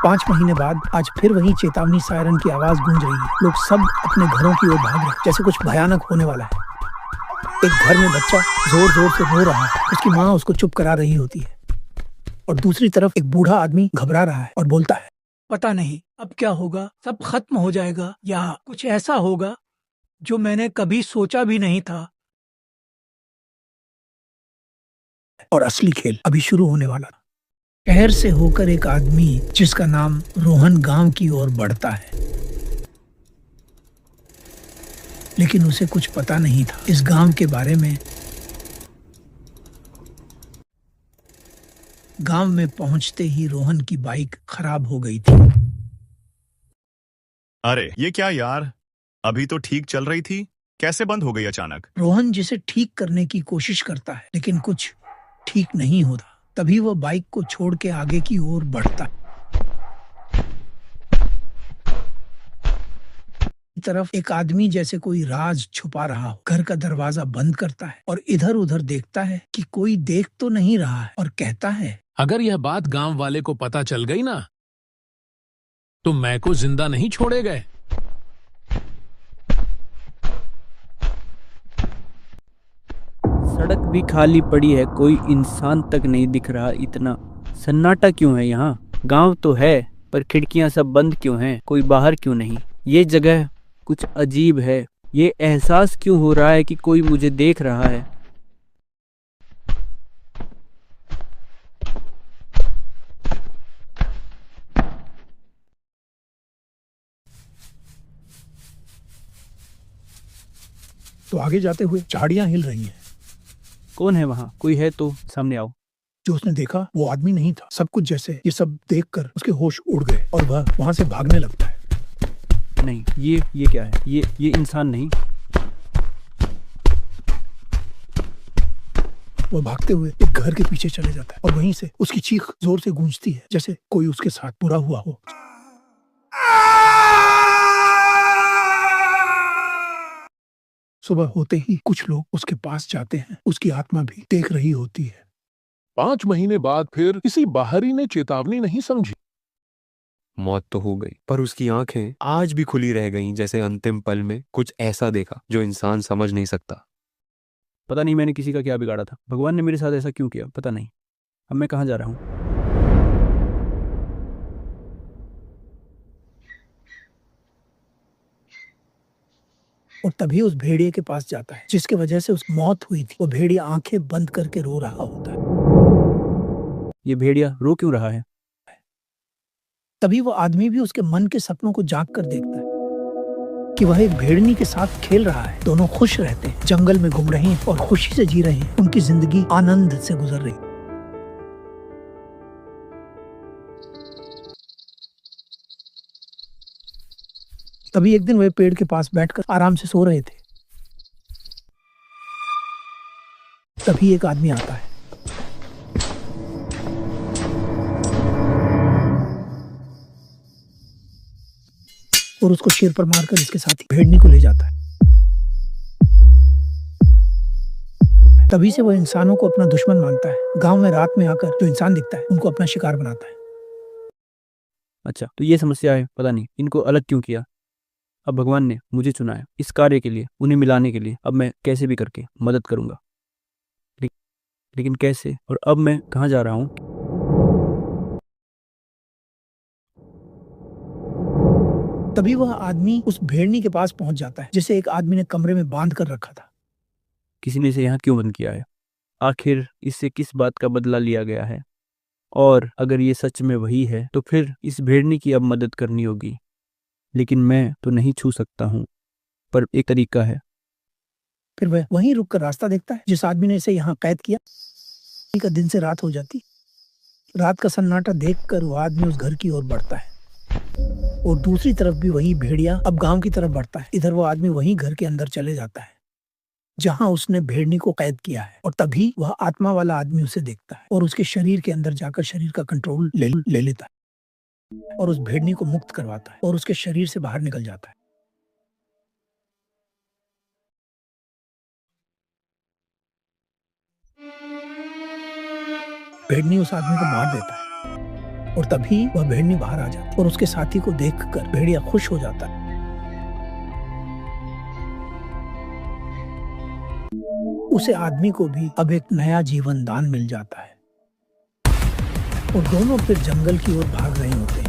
5 महीने बाद आज फिर वही चेतावनी सायरन की आवाज गूंज रही है। लोग सब अपने घरों की ओर भाग रहे हैं, जैसे कुछ भयानक होने वाला है। एक घर में बच्चा जोर जोर से रो रहा है, उसकी माँ उसको चुप करा रही होती है। और दूसरी तरफ एक बूढ़ा आदमी घबरा रहा है और बोलता है, पता नहीं अब क्या होगा, सब खत्म हो जाएगा या कुछ ऐसा होगा जो मैंने कभी सोचा भी नहीं था। और असली खेल अभी शुरू होने वाला था। शहर से होकर एक आदमी जिसका नाम रोहन गांव की ओर बढ़ता है, लेकिन उसे कुछ पता नहीं था इस गांव के बारे में। गांव में पहुंचते ही रोहन की बाइक खराब हो गई थी। अरे ये क्या यार, अभी तो ठीक चल रही थी, कैसे बंद हो गई अचानक? रोहन जिसे ठीक करने की कोशिश करता है, लेकिन कुछ ठीक नहीं होता। तभी वह बाइक को छोड़ के आगे की ओर बढ़ता है। तरफ एक आदमी जैसे कोई राज छुपा रहा हो घर का दरवाजा बंद करता है और इधर उधर देखता है कि कोई देख तो नहीं रहा है, और कहता है, अगर यह बात गांव वाले को पता चल गई ना, तो मैं को जिंदा नहीं छोड़े गए। सड़क भी खाली पड़ी है, कोई इंसान तक नहीं दिख रहा। इतना सन्नाटा क्यों है यहाँ? गांव तो है पर खिड़कियां सब बंद क्यों हैं? कोई बाहर क्यों नहीं? ये जगह कुछ अजीब है। ये एहसास क्यों हो रहा है कि कोई मुझे देख रहा है? तो आगे जाते हुए झाड़ियां हिल रही हैं। कौन है वहाँ? कोई है तो सामने आओ। जो उसने देखा वो आदमी नहीं था। सब कुछ जैसे ये सब देखकर उसके होश उड़ गए और वह वहां से भागने लगता है। नहीं, ये क्या है? ये इंसान नहीं। वह भागते हुए एक घर के पीछे चले जाता है और वहीं से उसकी चीख जोर से गूंजती है, जैसे कोई उसके साथ बुरा हुआ हो। सुबह होते ही कुछ लोग उसके पास जाते हैं। उसकी आत्मा भी देख रही होती है। 5 महीने बाद फिर किसी बाहरी ने चेतावनी नहीं समझी। मौत तो हो गई, पर उसकी आंखें आज भी खुली रह गईं, जैसे अंतिम पल में कुछ ऐसा देखा जो इंसान समझ नहीं सकता। पता नहीं मैंने किसी का क्या बिगाड़ा था। भगवान ने मेरे साथ ऐसा क्यों किया, पता नहीं। अब मैं कहाँ जा रहा हूँ? और तभी उस भेड़िए के पास जाता है जिसकी वजह से उसकी मौत हुई थी। वो भेड़िया आंखें बंद करके रो रहा होता है। ये भेड़िया रो क्यों रहा है? तभी वो आदमी भी उसके मन के सपनों को जाग कर देखता है कि वह एक भेड़नी के साथ खेल रहा है। दोनों खुश रहते हैं, जंगल में घूम रहे हैं और खुशी से जी रहे हैं। उनकी जिंदगी आनंद से गुजर रही। तभी एक दिन वे पेड़ के पास बैठकर आराम से सो रहे थे। तभी एक आदमी आता है। और उसको शेर पर मारकर इसके साथ ही भेड़नी को ले जाता है। तभी से वह इंसानों को अपना दुश्मन मानता है। गांव में रात में आकर जो इंसान दिखता है उनको अपना शिकार बनाता है। अच्छा, तो ये समस्या है। पता नहीं इनको अलग क्यों किया। अब भगवान ने मुझे चुना है इस कार्य के लिए, उन्हें मिलाने के लिए। अब मैं कैसे भी करके मदद करूंगा, लेकिन कैसे? और अब मैं कहाँ जा रहा हूँ? तभी वह आदमी उस भेड़नी के पास पहुंच जाता है जिसे एक आदमी ने कमरे में बांध कर रखा था। किसी ने इसे यहाँ क्यों बंद किया है? आखिर इससे किस बात का बदला लिया गया है? और अगर ये सच में वही है तो फिर इस भेड़नी की अब मदद करनी होगी। लेकिन मैं तो नहीं छू सकता हूँ, पर एक तरीका है। फिर वह वहीं रुककर रास्ता देखता है जिस आदमी ने इसे यहाँ कैद किया। का दिन से रात हो जाती। रात का सन्नाटा देखकर वह आदमी उस घर की ओर बढ़ता है। और दूसरी तरफ भी वही भेड़िया अब गांव की तरफ बढ़ता है। इधर वो आदमी वही घर के अंदर चले जाता है जहां उसने भेड़नी को कैद किया है। और तभी वह आत्मा वाला आदमी उसे देखता है और उसके शरीर के अंदर जाकर शरीर का कंट्रोल ले लेता है और उस भेड़नी को मुक्त करवाता है और उसके शरीर से बाहर निकल जाता है। भेड़नी उस आदमी को मार देता है और तभी वह भेड़नी बाहर आ जाती और उसके साथी को देखकर भेड़िया खुश हो जाता है। उसे आदमी को भी अब एक नया जीवन दान मिल जाता है और दोनों फिर जंगल की ओर भाग रहे होते हैं।